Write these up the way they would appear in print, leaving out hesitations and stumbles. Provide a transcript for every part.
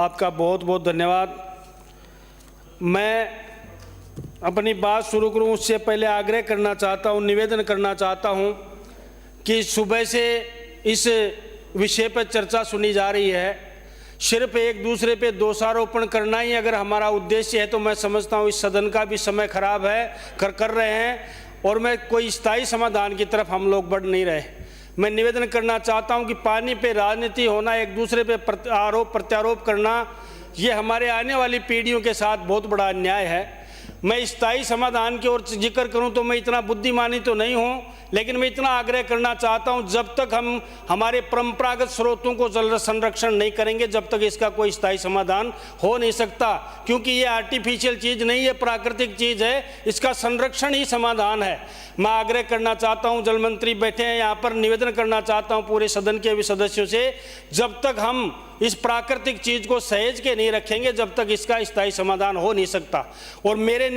आपका बहुत बहुत धन्यवाद। मैं अपनी बात शुरू करूं उससे पहले आग्रह करना चाहता हूं, निवेदन करना चाहता हूं कि सुबह से इस विषय पर चर्चा सुनी जा रही है। सिर्फ एक दूसरे पे दोषारोपण करना ही अगर हमारा उद्देश्य है तो मैं समझता हूं इस सदन का भी समय खराब है कर रहे हैं और मैं कोई स्थायी समाधान की तरफ हम लोग बढ़ नहीं रहे। मैं निवेदन करना चाहता हूं कि पानी पे राजनीति होना, एक दूसरे पे आरोप प्रत्यारोप करना, ये हमारे आने वाली पीढ़ियों के साथ बहुत बड़ा अन्याय है। मैं स्थायी समाधान की ओर जिक्र करूं तो मैं इतना बुद्धिमानी तो नहीं हूं, लेकिन मैं इतना आग्रह करना चाहता हूं जब तक हम हमारे परंपरागत स्रोतों को जल संरक्षण नहीं करेंगे जब तक इसका कोई स्थायी समाधान हो नहीं सकता, क्योंकि ये आर्टिफिशियल चीज़ नहीं है, प्राकृतिक चीज़ है, इसका संरक्षण ही समाधान है। मैं आग्रह करना चाहता हूं, जल मंत्री बैठे हैं यहाँ पर, निवेदन करना चाहता हूं पूरे सदन के भी सदस्यों से, जब तक हम इस प्राकृतिक चीज़ को सहेज के नहीं रखेंगे जब तक इसका स्थायी समाधान हो नहीं सकता। और मेरे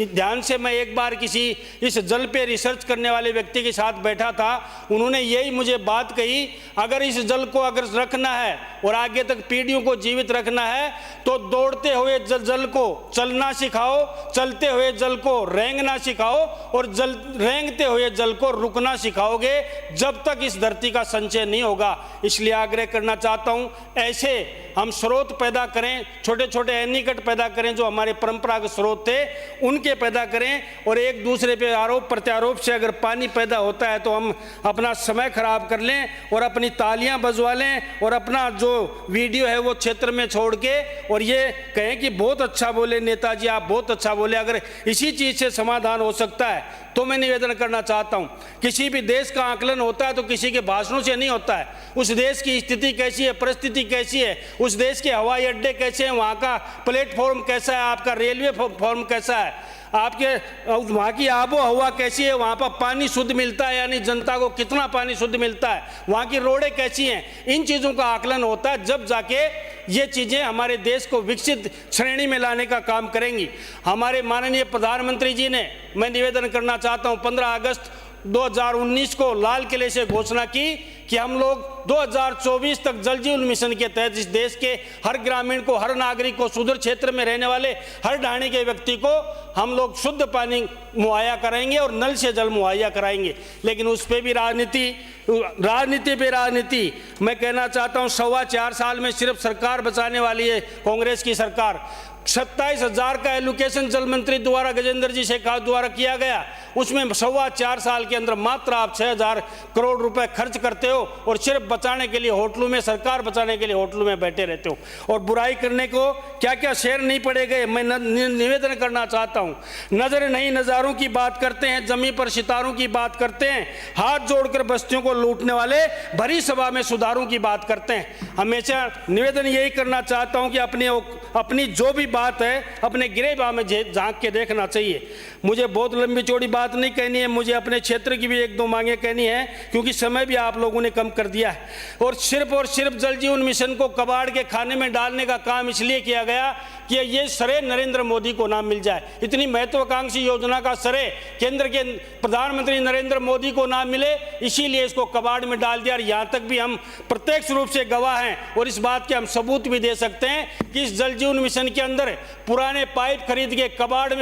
ध्यान से मैं एक बार किसी इस जल पे रिसर्च करने वाले व्यक्ति के साथ बैठा था, उन्होंने यही मुझे बात कही, अगर इस जल को अगर रखना है और आगे तक पीढ़ियों को जीवित रखना है तो दौड़ते हुए जल को चलना सिखाओ, चलते हुए जल को रेंगना सिखाओ और रेंगते हुए जल को रुकना सिखाओगे, जब तक इस धरती का संचय नहीं होगा। इसलिए आग्रह करना चाहता हूँ ऐसे हम स्रोत पैदा करें, छोटे छोटे एनीकट पैदा करें, जो हमारे परंपरागत स्रोत थे उनके पैदा करें, और एक दूसरे पे आरोप प्रत्यारोप से अगर पानी पैदा होता है तो हम अपना समय खराब कर लें और अपनी तालियां बजवा लें और अपना जो वीडियो है वो क्षेत्र में छोड़ के और ये कहें कि बहुत अच्छा बोले नेताजी, आप बहुत अच्छा बोले। अगर इसी चीज़ से समाधान हो सकता है तो मैं निवेदन करना चाहता हूं, किसी भी देश का आकलन होता है तो किसी के भाषणों से नहीं होता है। उस देश की स्थिति कैसी है, परिस्थिति कैसी है, उस देश के हवाई अड्डे कैसे हैं, वहाँ का प्लेटफॉर्म कैसा है, आपका रेलवे फॉर्म कैसा है, आपके वहाँ की आबो हवा कैसी है, वहाँ पर पानी शुद्ध मिलता है यानी जनता को कितना पानी शुद्ध मिलता है, वहाँ की रोडें कैसी हैं, इन चीज़ों का आकलन होता है, जब जाके ये चीज़ें हमारे देश को विकसित श्रेणी में लाने का काम करेंगी। हमारे माननीय प्रधानमंत्री जी ने, मैं निवेदन करना चाहता हूँ, 15 अगस्त 2019 को लाल किले से घोषणा की कि हम लोग 2024 तक जल जीवन मिशन के तहत इस देश के हर ग्रामीण को, हर नागरिक को, सुदूर क्षेत्र में रहने वाले हर ढाणी के व्यक्ति को हम लोग शुद्ध पानी मुहैया कराएंगे और नल से जल मुहैया कराएंगे। लेकिन उस पर भी राजनीति पे राजनीति। मैं कहना चाहता हूँ 4.25 साल में सिर्फ सरकार बचाने वाली है कांग्रेस की सरकार। 27,000 का एलोकेशन जल मंत्री द्वारा, गजेंद्र जी शेखावत द्वारा किया गया, उसमें 4.25 साल के अंदर मात्र आप 6,000 करोड़ रुपए खर्च करते हो और सिर्फ बचाने के लिए होटलों में, सरकार बचाने के लिए होटलों में बैठे रहते हो और बुराई करने को क्या क्या शेर नहीं पड़े गए। मैं निवेदन करना चाहता हूँ, नजर नहीं नज़ारों की बात करते हैं, जमी पर सितारों की बात करते हैं, हाथ जोड़कर बस्तियों को लूटने वाले भरी सभा में सुधारों की बात करते हैं। हमेशा निवेदन यही करना चाहता हूँ कि अपनी जो भी बात है अपने गिरेबान में झांक के देखना चाहिए। मुझे बहुत लंबी चौड़ी बात नहीं कहनी है, मुझे अपने क्षेत्र की भी 1-2 मांगे कहनी है क्योंकि समय भी आप लोगों ने कम कर दिया है। और सिर्फ जल जीवन मिशन को कबाड़ के खाने में डालने का काम इसलिए किया गया कि ये श्रेय नरेंद्र मोदी को ना मिल जाए। इतनी महत्वाकांक्षी योजना का श्रेय केंद्र के प्रधानमंत्री नरेंद्र मोदी को ना मिले, इसीलिए इसको कबाड़ में डाल दिया। और यहाँ तक भी हम प्रत्यक्ष रूप से गवाह हैं और इस बात के हम सबूत भी दे सकते हैं कि इस जल जीवन मिशन के अंदर पुराने पाइप खरीद के कबाड़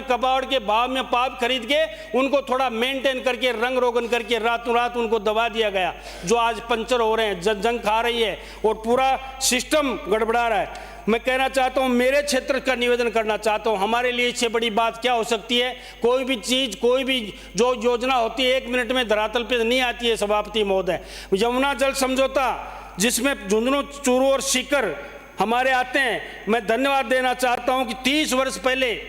के भाव में पाइप खरीद के उनको थोड़ा मेंटेन करके, रंग रोगन करके रातों रात उनको दबा दिया गया, जो आज पंचर हो रहे हैं, जंग खा रही है और पूरा सिस्टम गड़बड़ा रहा है। मैं कहना चाहता हूं, मेरे क्षेत्र का निवेदन करना चाहता हूं, हमारे लिए इससे बड़ी बात क्या हो सकती है। कोई भी चीज़, कोई भी जो योजना होती है 1 मिनट में धरातल पे नहीं आती है। सभापति महोदय, यमुना जल समझौता जिसमें झुंझुनू, चूरू और सीकर हमारे आते हैं, मैं धन्यवाद देना चाहता हूं कि 30 वर्ष पहले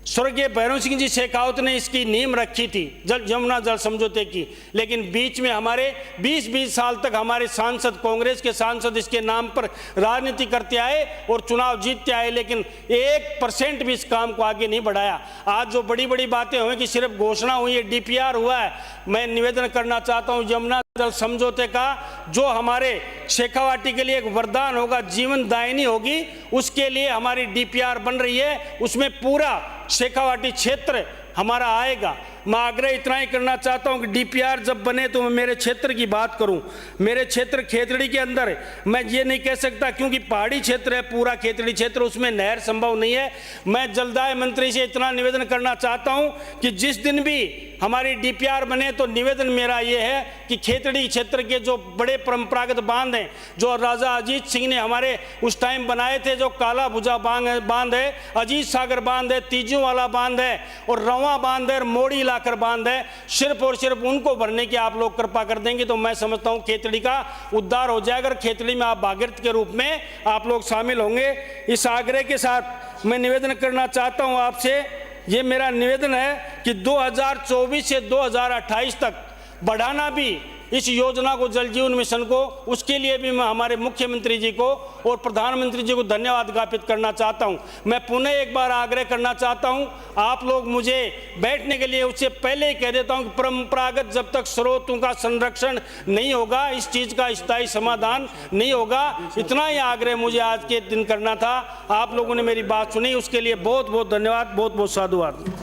स्वर्गीय भैरव सिंह जी शेखावत ने इसकी नींव रखी थी, यमुना जल समझौते की। लेकिन बीच में हमारे 20-20 साल तक हमारे सांसद, कांग्रेस के सांसद इसके नाम पर राजनीति करते आए और चुनाव जीतते आए, लेकिन 1% भी इस काम को आगे नहीं बढ़ाया। आज जो बड़ी बड़ी बातें हुई कि सिर्फ घोषणा हुई है, DPR हुआ है, मैं निवेदन करना चाहता हूँ यमुना जल समझौते का जो हमारे शेखावाटी के लिए एक वरदान होगा, जीवन दायिनी होगी, उसके लिए हमारी DPR बन रही है, उसमें पूरा शेखावाटी क्षेत्र हमारा आएगा। मैं आग्रह इतना ही करना चाहता हूं कि डीपीआर जब बने तो मैं मेरे क्षेत्र की बात करूं। मेरे क्षेत्र खेतड़ी के अंदर मैं ये नहीं कह सकता क्योंकि पहाड़ी क्षेत्र है, पूरा खेतड़ी क्षेत्र, उसमें नहर संभव नहीं है। मैं जलदाय मंत्री से इतना निवेदन करना चाहता हूं कि जिस दिन भी हमारी डीपीआर बने तो निवेदन मेरा ये है कि खेतड़ी क्षेत्र के जो बड़े परंपरागत बांध हैं, जो राजा अजीत सिंह ने हमारे उस टाइम बनाए थे, जो काला भुजा बांध है, अजीत सागर बांध है, तीजों वाला बांध है और रवा बांध है, मोड़ी लाकर बांध है, सिर्फ और सिर्फ उनको भरने की आप लोग कृपा कर देंगे तो मैं समझता हूं खेतड़ी का उद्धार हो जाएगा। खेतड़ी में आप भागीरथ के रूप में आप लोग शामिल होंगे। इस आग्रह के साथ मैं निवेदन करना चाहता हूं आपसे, ये मेरा निवेदन है कि 2024 से 2028 तक बढ़ाना भी इस योजना को, जल जीवन मिशन को, उसके लिए भी मैं हमारे मुख्यमंत्री जी को और प्रधानमंत्री जी को धन्यवाद ज्ञापित करना चाहता हूं। मैं पुनः एक बार आग्रह करना चाहता हूं, आप लोग मुझे बैठने के लिए उससे पहले ही कह देता हूं कि परंपरागत जब तक स्रोतों का संरक्षण नहीं होगा, इस चीज़ का स्थायी समाधान नहीं होगा। इतना ही आग्रह मुझे आज के दिन करना था। आप लोगों ने मेरी बात सुनी, उसके लिए बहुत बहुत धन्यवाद, बहुत बहुत साधुवाद।